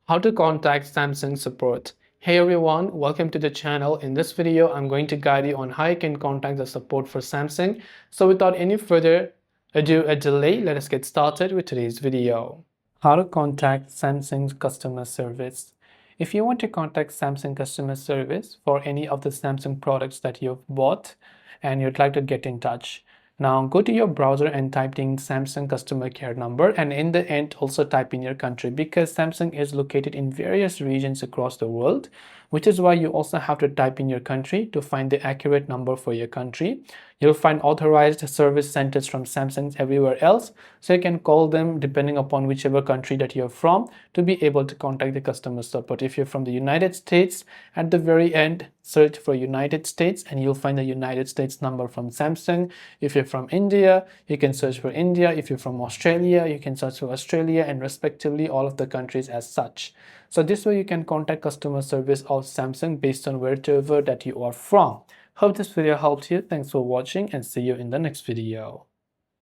How to contact Samsung support. Hey everyone, welcome to the channel. In this video, I'm going to guide you on how you can contact the support for Samsung. So without any further ado or delay, let us get started with today's video. How to contact Samsung's customer service. If you want to contact Samsung customer service for any of the Samsung products that you've bought and you'd like to get in touch, now go to your browser and type in Samsung customer care number, and in the end also type in your country, because Samsung is located in various regions across the world, which is why you also have to type in your country to find the accurate number for your country. You'll find authorized service centers from Samsung everywhere else, so you can call them depending upon whichever country that you're from to be able to contact the customer support. If you're from the United States, at the very end search for United States and you'll find the United States number from Samsung. If you're from India, you can search for India. If you're from Australia, you can search for Australia, and respectively all of the countries as such. So this way you can contact customer service of Samsung based on wherever that you are from. Hope this video helped you. Thanks for watching and see you in the next video.